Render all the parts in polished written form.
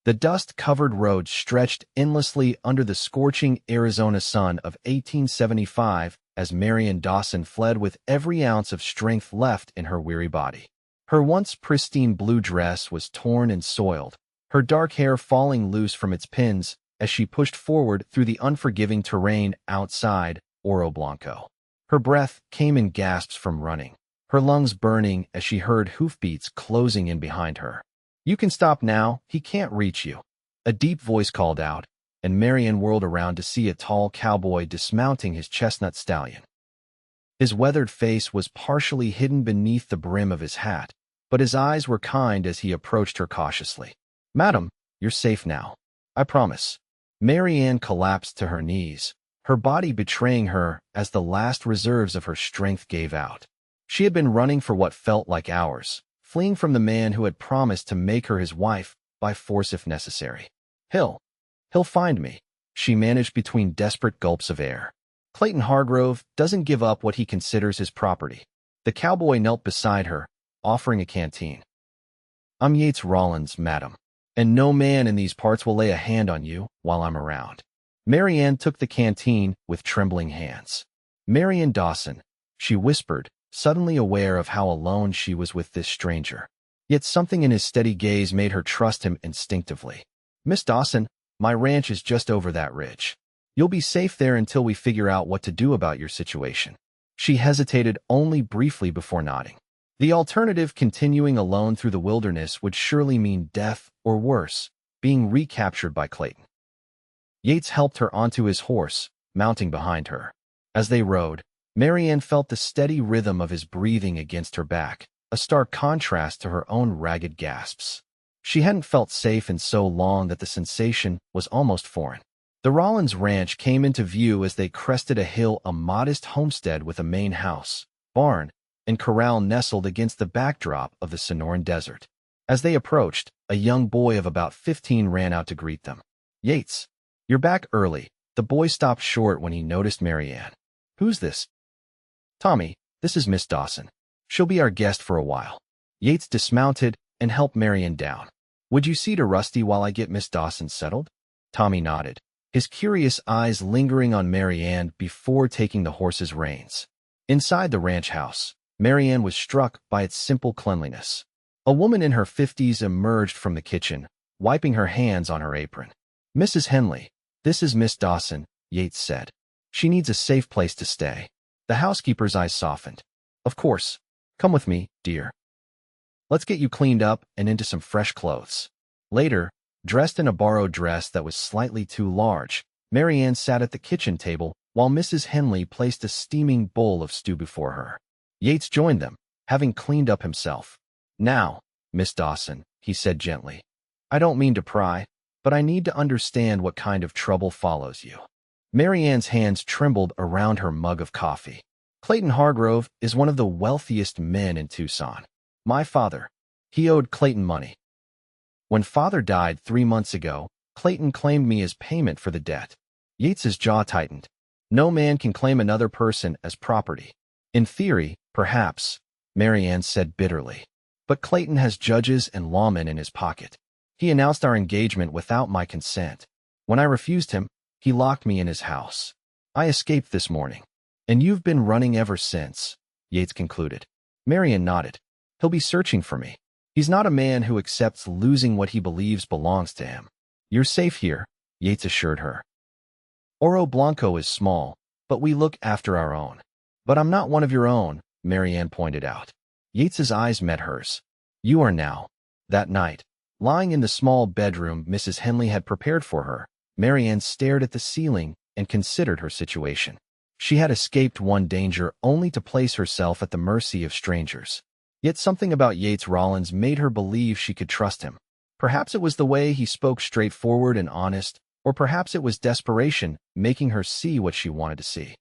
The dust-covered road stretched endlessly under the scorching Arizona sun of 1875 as Marianne Dawson fled with every ounce of strength left in her weary body. Her once pristine blue dress was torn and soiled, her dark hair falling loose from its pins as she pushed forward through the unforgiving terrain outside Oro Blanco. Her breath came in gasps from running, her lungs burning as she heard hoofbeats closing in behind her. "You can stop now, he can't reach you," a deep voice called out, and Marianne whirled around to see a tall cowboy dismounting his chestnut stallion. His weathered face was partially hidden beneath the brim of his hat, but his eyes were kind as he approached her cautiously. "Madam, you're safe now. I promise." Marianne collapsed to her knees, her body betraying her as the last reserves of her strength gave out. She had been running for what felt like hours, fleeing from the man who had promised to make her his wife by force if necessary. He'll find me," she managed between desperate gulps of air. "Clayton Hargrove doesn't give up what he considers his property." The cowboy knelt beside her, offering a canteen. "I'm Yates Rawlins, madam, and no man in these parts will lay a hand on you while I'm around." Marianne took the canteen with trembling hands. "Marianne Dawson," she whispered, suddenly aware of how alone she was with this stranger. Yet something in his steady gaze made her trust him instinctively. "Miss Dawson, my ranch is just over that ridge. You'll be safe there until we figure out what to do about your situation." She hesitated only briefly before nodding. The alternative, continuing alone through the wilderness, would surely mean death or worse, being recaptured by Clayton. Yates helped her onto his horse, mounting behind her. As they rode, Marianne felt the steady rhythm of his breathing against her back, a stark contrast to her own ragged gasps. She hadn't felt safe in so long that the sensation was almost foreign. The Rawlins ranch came into view as they crested a hill, a modest homestead with a main house, barn, and corral nestled against the backdrop of the Sonoran Desert. As they approached, a young boy of about 15 ran out to greet them. "Yates, you're back early." The boy stopped short when he noticed Marianne. "Who's this?" "Tommy, this is Miss Dawson. She'll be our guest for a while." Yates dismounted and helped Marianne down. "Would you see to Rusty while I get Miss Dawson settled?" Tommy nodded, his curious eyes lingering on Marianne before taking the horse's reins. Inside the ranch house, Marianne was struck by its simple cleanliness. A woman in her 50s emerged from the kitchen, wiping her hands on her apron. "Mrs. Henley, this is Miss Dawson," Yates said. "She needs a safe place to stay." The housekeeper's eyes softened. "Of course. Come with me, dear. Let's get you cleaned up and into some fresh clothes." Later, dressed in a borrowed dress that was slightly too large, Marianne sat at the kitchen table while Mrs. Henley placed a steaming bowl of stew before her. Yates joined them, having cleaned up himself. "Now, Miss Dawson," he said gently, "I don't mean to pry, but I need to understand what kind of trouble follows you." Marianne's hands trembled around her mug of coffee. "Clayton Hargrove is one of the wealthiest men in Tucson. My father, he owed Clayton money. When father died 3 months ago, Clayton claimed me as payment for the debt." Yates's jaw tightened. "No man can claim another person as property." "In theory, perhaps," Marianne said bitterly. "But Clayton has judges and lawmen in his pocket. He announced our engagement without my consent. When I refused him, he locked me in his house. I escaped this morning. And you've been running ever since," Yates concluded. Marianne nodded. "He'll be searching for me. He's not a man who accepts losing what he believes belongs to him." "You're safe here," Yates assured her. "Oro Blanco is small, but we look after our own." "But I'm not one of your own," Marianne pointed out. Yates's eyes met hers. "You are now." That night, lying in the small bedroom Mrs. Henley had prepared for her, Marianne stared at the ceiling and considered her situation. She had escaped one danger only to place herself at the mercy of strangers. Yet something about Yates Rawlins made her believe she could trust him. Perhaps it was the way he spoke straightforward and honest, or perhaps it was desperation making her see what she wanted to see.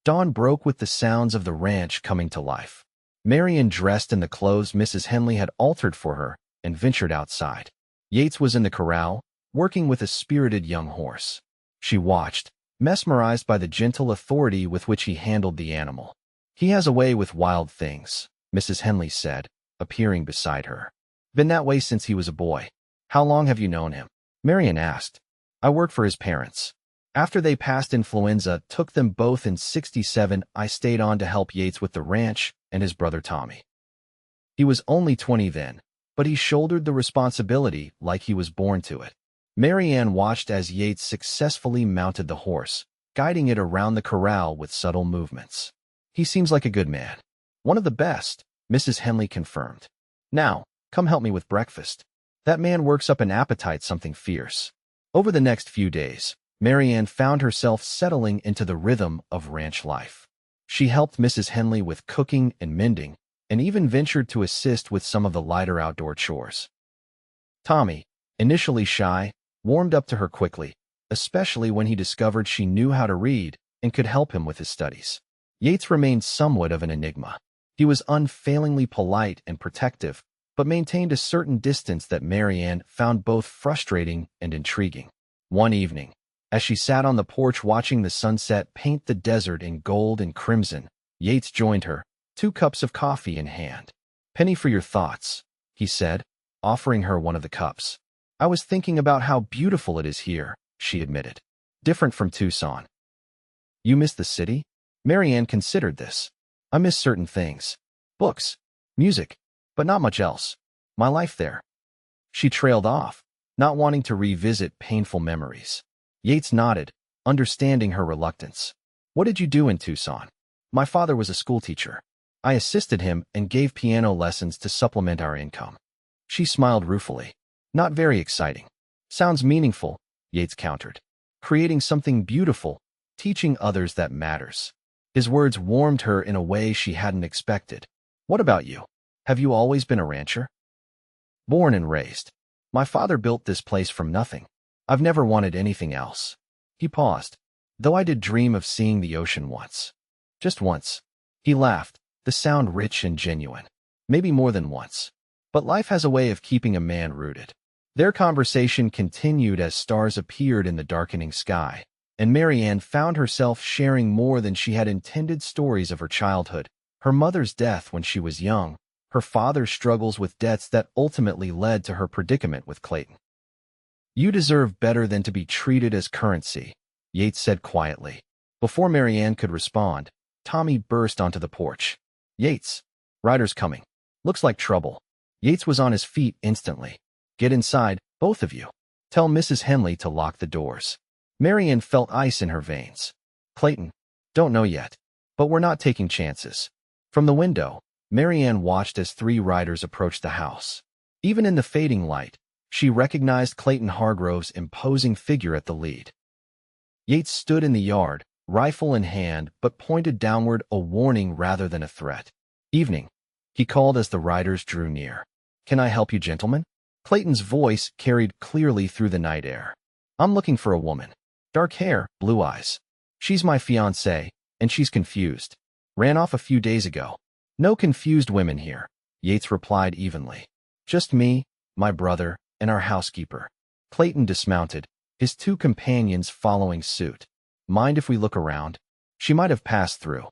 Dawn broke with the sounds of the ranch coming to life. Marianne dressed in the clothes Mrs. Henley had altered for her and ventured outside. Yates was in the corral, working with a spirited young horse. She watched, mesmerized by the gentle authority with which he handled the animal. "He has a way with wild things," Mrs. Henley said, appearing beside her. "Been that way since he was a boy." How long have you known him? Marianne asked. I work for his parents. After they passed influenza, took them both in '67, I stayed on to help Yates with the ranch and his brother Tommy. He was only 20 then, but he shouldered the responsibility like he was born to it. Marianne watched as Yates successfully mounted the horse, guiding it around the corral with subtle movements. He seems like a good man. One of the best, Mrs. Henley confirmed. Now, come help me with breakfast. That man works up an appetite something fierce. Over the next few days, Marianne found herself settling into the rhythm of ranch life. She helped Mrs. Henley with cooking and mending, and even ventured to assist with some of the lighter outdoor chores. Tommy, initially shy, warmed up to her quickly, especially when he discovered she knew how to read and could help him with his studies. Yates remained somewhat of an enigma. He was unfailingly polite and protective, but maintained a certain distance that Marianne found both frustrating and intriguing. One evening, as she sat on the porch watching the sunset paint the desert in gold and crimson, Yates joined her, 2 cups of coffee in hand. Penny for your thoughts, he said, offering her one of the cups. I was thinking about how beautiful it is here, she admitted. Different from Tucson. You miss the city? Marianne considered this. I miss certain things. Books, music, but not much else. My life there. She trailed off, not wanting to revisit painful memories. Yates nodded, understanding her reluctance. What did you do in Tucson? My father was a schoolteacher. I assisted him and gave piano lessons to supplement our income. She smiled ruefully. Not very exciting. Sounds meaningful, Yates countered. Creating something beautiful, teaching others that matters. His words warmed her in a way she hadn't expected. What about you? Have you always been a rancher? Born and raised. My father built this place from nothing. I've never wanted anything else. He paused. Though I did dream of seeing the ocean once. Just once. He laughed, the sound rich and genuine. Maybe more than once. But life has a way of keeping a man rooted. Their conversation continued as stars appeared in the darkening sky, and Marianne found herself sharing more than she had intended stories of her childhood, her mother's death when she was young, her father's struggles with debts that ultimately led to her predicament with Clayton. You deserve better than to be treated as currency, Yates said quietly. Before Marianne could respond, Tommy burst onto the porch. Yates, rider's coming. Looks like trouble. Yates was on his feet instantly. Get inside, both of you. Tell Mrs. Henley to lock the doors. Marianne felt ice in her veins. Clayton, don't know yet, but we're not taking chances. From the window, Marianne watched as 3 riders approached the house. Even in the fading light, she recognized Clayton Hargrove's imposing figure at the lead. Yates stood in the yard, rifle in hand, but pointed downward, a warning rather than a threat. Evening, he called as the riders drew near. Can I help you, gentlemen? Clayton's voice carried clearly through the night air. I'm looking for a woman. Dark hair, blue eyes. She's my fiancée, and she's confused. Ran off a few days ago. No confused women here, Yates replied evenly. Just me, my brother, and our housekeeper. Clayton dismounted, his 2 companions following suit. Mind if we look around? She might have passed through.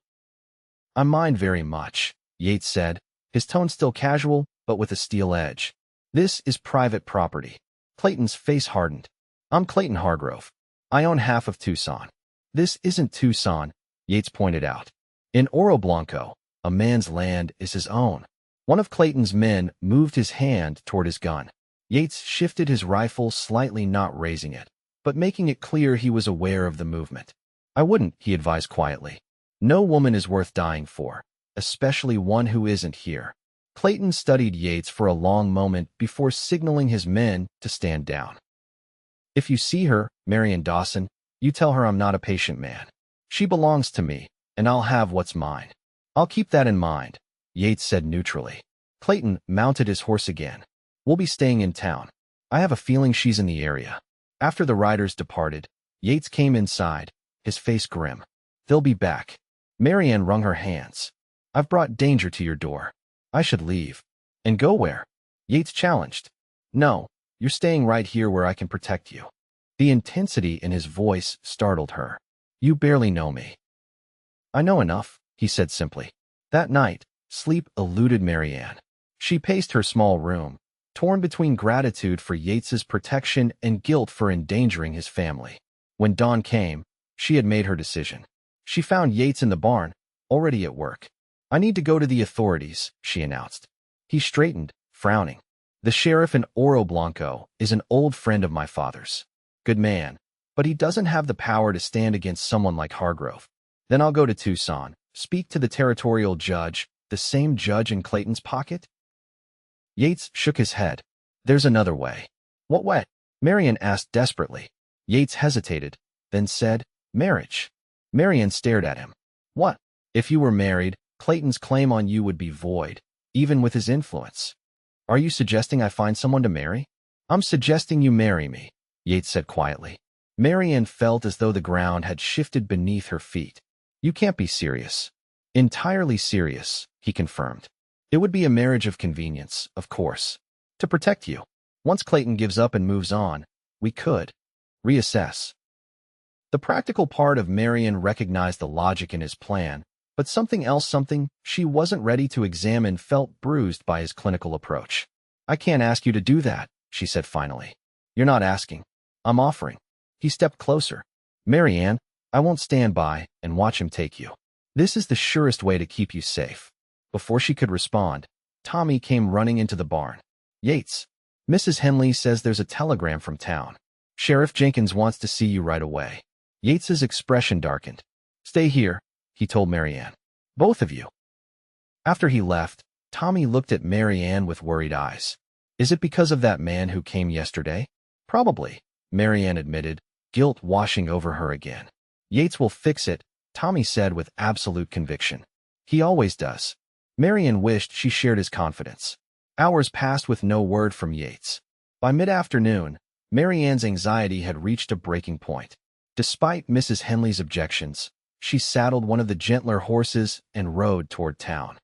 I mind very much, Yates said, his tone still casual, but with a steel edge. This is private property. Clayton's face hardened. I'm Clayton Hargrove. I own half of Tucson. This isn't Tucson, Yates pointed out. In Oro Blanco, a man's land is his own. One of Clayton's men moved his hand toward his gun. Yates shifted his rifle slightly, not raising it, but making it clear he was aware of the movement. I wouldn't, he advised quietly. No woman is worth dying for, especially one who isn't here. Clayton studied Yates for a long moment before signaling his men to stand down. If you see her, Marianne Dawson, you tell her I'm not a patient man. She belongs to me, and I'll have what's mine. I'll keep that in mind, Yates said neutrally. Clayton mounted his horse again. We'll be staying in town. I have a feeling she's in the area. After the riders departed, Yates came inside, his face grim. They'll be back. Marianne wrung her hands. I've brought danger to your door. I should leave. And go where? Yates challenged. No, you're staying right here where I can protect you. The intensity in his voice startled her. You barely know me. I know enough, he said simply. That night, sleep eluded Marianne. She paced her small room, torn between gratitude for Yates's protection and guilt for endangering his family. When dawn came, she had made her decision. She found Yates in the barn, already at work. "I need to go to the authorities," she announced. He straightened, frowning. "The sheriff in Oro Blanco is an old friend of my father's. Good man, but he doesn't have the power to stand against someone like Hargrove. Then I'll go to Tucson, speak to the territorial judge, the same judge in Clayton's pocket?" Yates shook his head. "There's another way." "What way?" Marianne asked desperately. Yates hesitated, then said, "Marriage." Marianne stared at him. "What? If you were married, Clayton's claim on you would be void, even with his influence. Are you suggesting I find someone to marry?" "I'm suggesting you marry me," Yates said quietly. Marianne felt as though the ground had shifted beneath her feet. "You can't be serious." "Entirely serious," he confirmed. "It would be a marriage of convenience, of course. To protect you. Once Clayton gives up and moves on, we could reassess." The practical part of Marianne recognized the logic in his plan, but something she wasn't ready to examine felt bruised by his clinical approach. "I can't ask you to do that," she said finally. "You're not asking. I'm offering." He stepped closer. "Marianne, I won't stand by and watch him take you. This is the surest way to keep you safe." Before she could respond, Tommy came running into the barn. "Yates, Mrs. Henley says there's a telegram from town. Sheriff Jenkins wants to see you right away." Yates's expression darkened. "Stay here," he told Marianne. "Both of you." After he left, Tommy looked at Marianne with worried eyes. "Is it because of that man who came yesterday?" "Probably," Marianne admitted, guilt washing over her again. "Yates will fix it," Tommy said with absolute conviction. "He always does." Marianne wished she shared his confidence. Hours passed with no word from Yates. By mid-afternoon, Marianne's anxiety had reached a breaking point. Despite Mrs. Henley's objections, she saddled one of the gentler horses and rode toward town.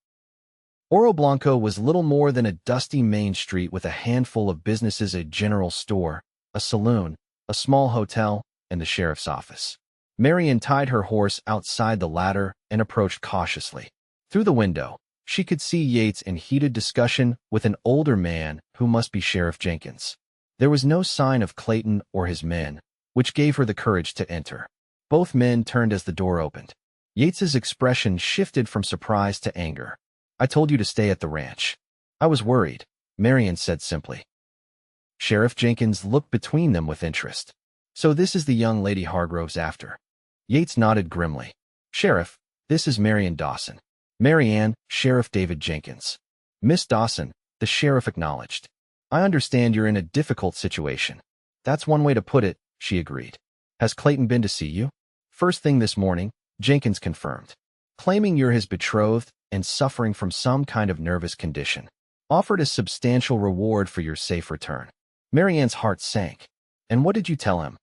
Oro Blanco was little more than a dusty main street with a handful of businesses: a general store, a saloon, a small hotel, and the sheriff's office. Marianne tied her horse outside the latter and approached cautiously. Through the window, she could see Yates in heated discussion with an older man who must be Sheriff Jenkins. There was no sign of Clayton or his men, which gave her the courage to enter. Both men turned as the door opened. Yates's expression shifted from surprise to anger. "I told you to stay at the ranch." "I was worried," Marianne said simply. Sheriff Jenkins looked between them with interest. "So this is the young lady Hargrove's after?" Yates nodded grimly. "Sheriff, this is Marianne Dawson." "Marianne, Sheriff David Jenkins." "Miss Dawson," the sheriff acknowledged. "I understand you're in a difficult situation." "That's one way to put it," she agreed. "Has Clayton been to see you?" "First thing this morning," Jenkins confirmed. "Claiming you're his betrothed and suffering from some kind of nervous condition. Offered a substantial reward for your safe return." Marianne's heart sank. "And what did you tell him?"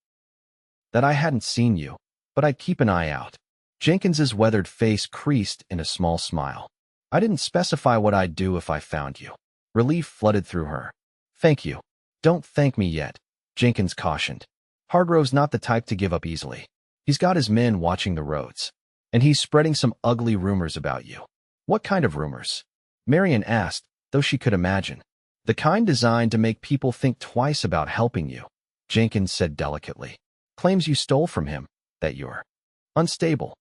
"That I hadn't seen you, but I'd keep an eye out." Jenkins's weathered face creased in a small smile. "I didn't specify what I'd do if I found you." Relief flooded through her. "Thank you." "Don't thank me yet," Jenkins cautioned. "Hargrove's not the type to give up easily. He's got his men watching the roads. And he's spreading some ugly rumors about you." "What kind of rumors?" Marianne asked, though she could imagine. "The kind designed to make people think twice about helping you," Jenkins said delicately. "Claims you stole from him, that you're unstable."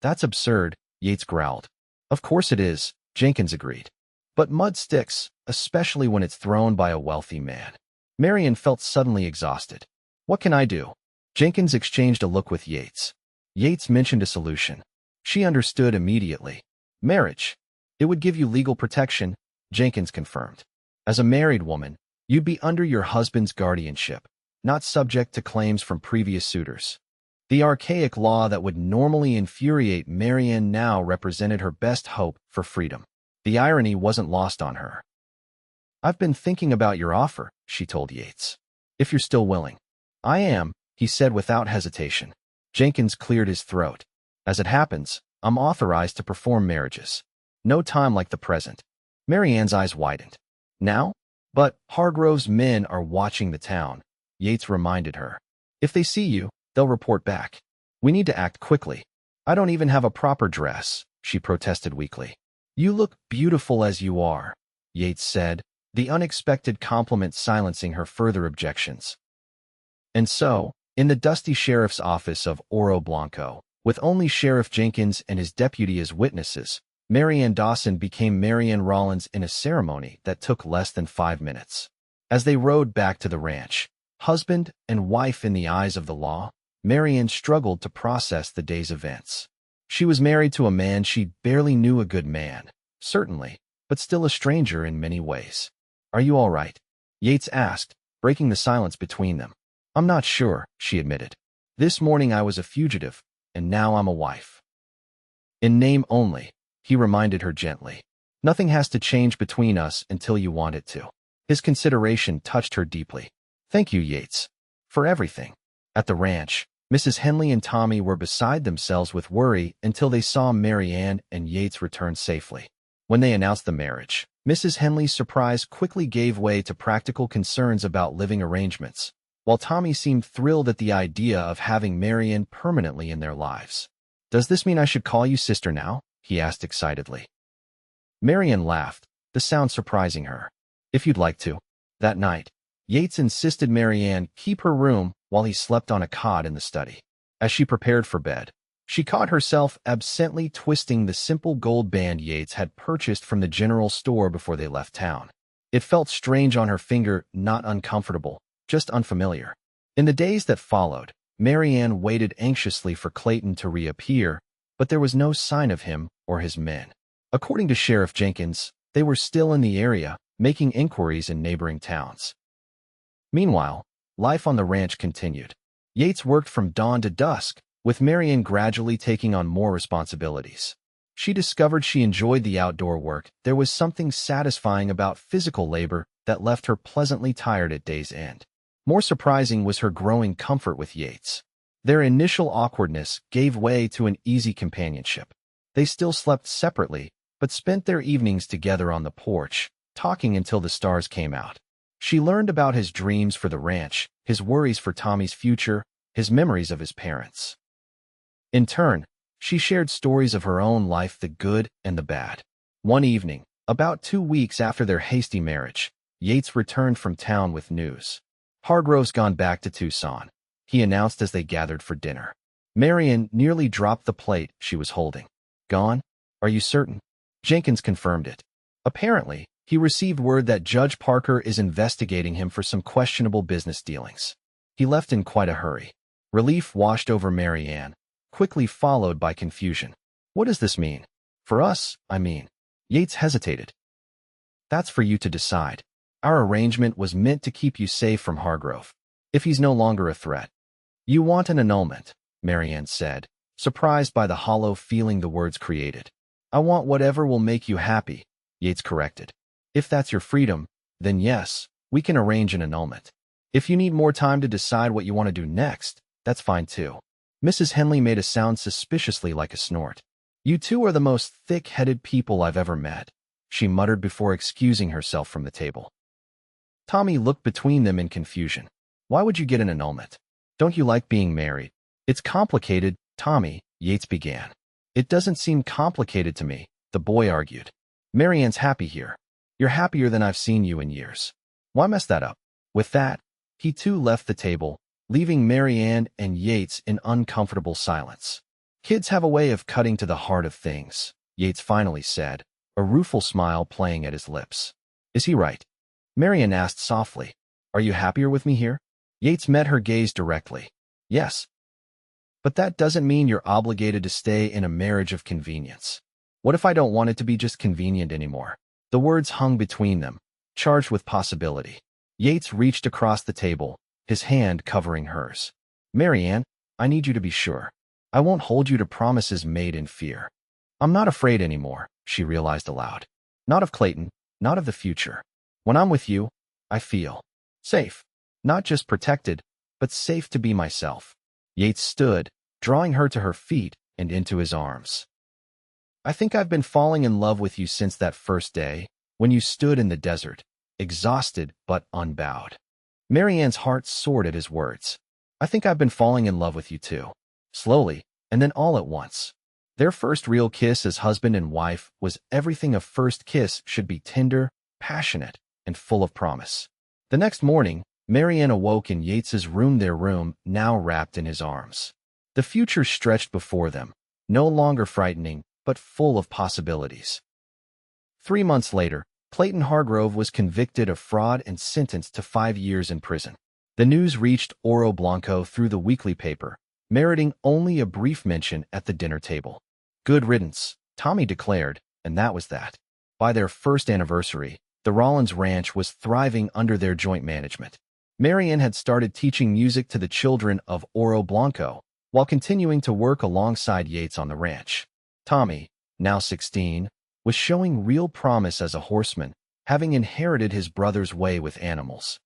"That's absurd," Yates growled. "Of course it is," Jenkins agreed. "But mud sticks, especially when it's thrown by a wealthy man." Marianne felt suddenly exhausted. "What can I do?" Jenkins exchanged a look with Yates. Yates mentioned a solution. She understood immediately. "Marriage. It would give you legal protection," Jenkins confirmed. "As a married woman, you'd be under your husband's guardianship, not subject to claims from previous suitors." The archaic law that would normally infuriate Marianne now represented her best hope for freedom. The irony wasn't lost on her. "I've been thinking about your offer," she told Yates. "If you're still willing." "I am," he said without hesitation. Jenkins cleared his throat. "As it happens, I'm authorized to perform marriages. No time like the present." Marianne's eyes widened. "Now?" "But Hargrove's men are watching the town," Yates reminded her. "If they see you, they'll report back. We need to act quickly." "I don't even have a proper dress," she protested weakly. "You look beautiful as you are," Yates said, the unexpected compliment silencing her further objections. And so, in the dusty sheriff's office of Oro Blanco, with only Sheriff Jenkins and his deputy as witnesses, Marianne Dawson became Marianne Rawlins in a ceremony that took less than 5 minutes. As they rode back to the ranch, husband and wife in the eyes of the law, Marianne struggled to process the day's events. She was married to a man she barely knew, a good man, certainly, but still a stranger in many ways. "Are you all right?" Yates asked, breaking the silence between them. "I'm not sure," she admitted. "This morning I was a fugitive, and now I'm a wife." "In name only," he reminded her gently. "Nothing has to change between us until you want it to." His consideration touched her deeply. "Thank you, Yates, for everything." At the ranch, Mrs. Henley and Tommy were beside themselves with worry until they saw Marianne and Yates return safely. When they announced the marriage, Mrs. Henley's surprise quickly gave way to practical concerns about living arrangements, while Tommy seemed thrilled at the idea of having Marianne permanently in their lives. "Does this mean I should call you sister now?" he asked excitedly. Marianne laughed, the sound surprising her. "If you'd like to." That night, Yates insisted Marianne keep her room while he slept on a cot in the study. As she prepared for bed, she caught herself absently twisting the simple gold band Yates had purchased from the general store before they left town. It felt strange on her finger, not uncomfortable, just unfamiliar. In the days that followed, Marianne waited anxiously for Clayton to reappear, but there was no sign of him or his men. According to Sheriff Jenkins, they were still in the area, making inquiries in neighboring towns. Meanwhile, life on the ranch continued. Yates worked from dawn to dusk, with Marianne gradually taking on more responsibilities. She discovered she enjoyed the outdoor work. There was something satisfying about physical labor that left her pleasantly tired at day's end. More surprising was her growing comfort with Yates. Their initial awkwardness gave way to an easy companionship. They still slept separately, but spent their evenings together on the porch, talking until the stars came out. She learned about his dreams for the ranch, his worries for Tommy's future, his memories of his parents. In turn, she shared stories of her own life, the good and the bad. One evening, about 2 weeks after their hasty marriage, Yates returned from town with news. "Hargrove's gone back to Tucson," he announced as they gathered for dinner. Marianne nearly dropped the plate she was holding. "Gone? Are you certain?" Jenkins confirmed it. "Apparently, he received word that Judge Parker is investigating him for some questionable business dealings. He left in quite a hurry." Relief washed over Marianne, quickly followed by confusion. "What does this mean? For us, I mean." Yates hesitated. "That's for you to decide. Our arrangement was meant to keep you safe from Hargrove. If he's no longer a threat." "You want an annulment," Marianne said, surprised by the hollow feeling the words created. "I want whatever will make you happy," Yates corrected. "If that's your freedom, then yes, we can arrange an annulment. If you need more time to decide what you want to do next, that's fine too." Mrs. Henley made a sound suspiciously like a snort. "You two are the most thick-headed people I've ever met," she muttered before excusing herself from the table. Tommy looked between them in confusion. "Why would you get an annulment? Don't you like being married?" "It's complicated, Tommy," Yates began. "It doesn't seem complicated to me," the boy argued. "Marianne's happy here. You're happier than I've seen you in years. Why mess that up?" With that, he too left the table, leaving Marianne and Yates in uncomfortable silence. "Kids have a way of cutting to the heart of things," Yates finally said, a rueful smile playing at his lips. "Is he right?" Marianne asked softly. "Are you happier with me here?" Yates met her gaze directly. "Yes. But that doesn't mean you're obligated to stay in a marriage of convenience. What if I don't want it to be just convenient anymore?" The words hung between them, charged with possibility. Yates reached across the table, his hand covering hers. "Marianne, I need you to be sure. I won't hold you to promises made in fear. I'm not afraid anymore," she realized aloud. "Not of Clayton, not of the future. When I'm with you, I feel safe. Not just protected, but safe to be myself." Yates stood, drawing her to her feet and into his arms. "I think I've been falling in love with you since that first day, when you stood in the desert, exhausted but unbowed." Marianne's heart soared at his words. "I think I've been falling in love with you too." Slowly, and then all at once. Their first real kiss as husband and wife was everything a first kiss should be: tender, passionate, and full of promise. The next morning, Marianne awoke in Yates's room, their room now wrapped in his arms. The future stretched before them, no longer frightening, but full of possibilities. 3 months later, Clayton Hargrove was convicted of fraud and sentenced to 5 years in prison. The news reached Oro Blanco through the weekly paper, meriting only a brief mention at the dinner table. Good riddance, Tommy declared, and that was that. By their first anniversary, the Rawlins ranch was thriving under their joint management. Marianne had started teaching music to the children of Oro Blanco, while continuing to work alongside Yates on the ranch. Tommy, now 16, was showing real promise as a horseman, having inherited his brother's way with animals.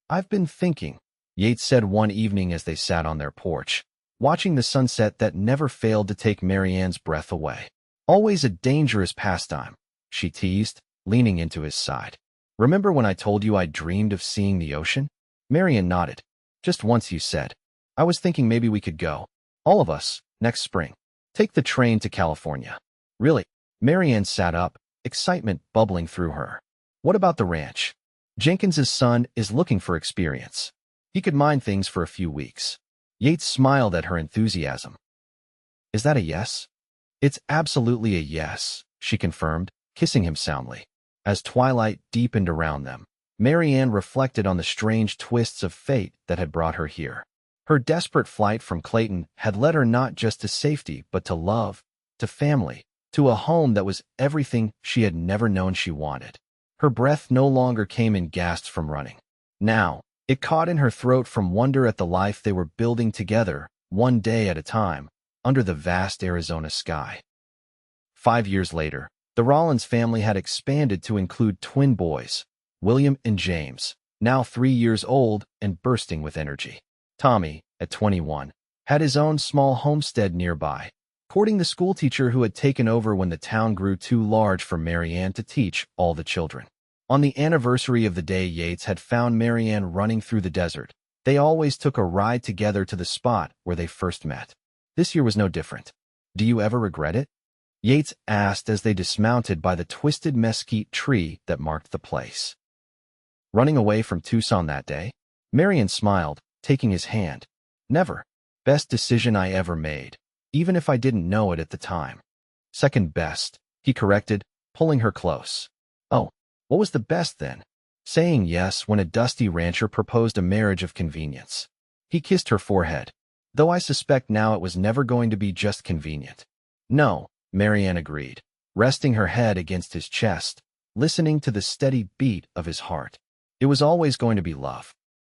"I've been thinking," Yates said one evening as they sat on their porch, watching the sunset that never failed to take Marianne's breath away. "Always a dangerous pastime," she teased, leaning into his side. "Remember when I told you I dreamed of seeing the ocean?" Marianne nodded. "Just once, you said. I was thinking maybe we could go. All of us, next spring. Take the train to California." "Really?" Marianne sat up, excitement bubbling through her. "What about the ranch? Jenkins's son is looking for experience. He could mind things for a few weeks." Yates smiled at her enthusiasm. "Is that a yes?" "It's absolutely a yes," she confirmed, kissing him soundly. As twilight deepened around them, Marianne reflected on the strange twists of fate that had brought her here. Her desperate flight from Clayton had led her not just to safety, but to love, to family, to a home that was everything she had never known she wanted. Her breath no longer came in gasps from running. Now, it caught in her throat from wonder at the life they were building together, one day at a time, under the vast Arizona sky. 5 years later, the Rawlins family had expanded to include twin boys, William and James, now 3 years old and bursting with energy. Tommy, at 21, had his own small homestead nearby, courting the schoolteacher who had taken over when the town grew too large for Marianne to teach all the children. On the anniversary of the day Yates had found Marianne running through the desert, they always took a ride together to the spot where they first met. This year was no different. "Do you ever regret it?" Yates asked as they dismounted by the twisted mesquite tree that marked the place. "Running away from Tucson that day?" Marianne smiled, taking his hand. "Never. Best decision I ever made, even if I didn't know it at the time." "Second best," he corrected, pulling her close. "Oh, what was the best then?" "Saying yes when a dusty rancher proposed a marriage of convenience." He kissed her forehead, "though I suspect now it was never going to be just convenient." "No," Marianne agreed, resting her head against his chest, listening to the steady beat of his heart. "It was always going to be love."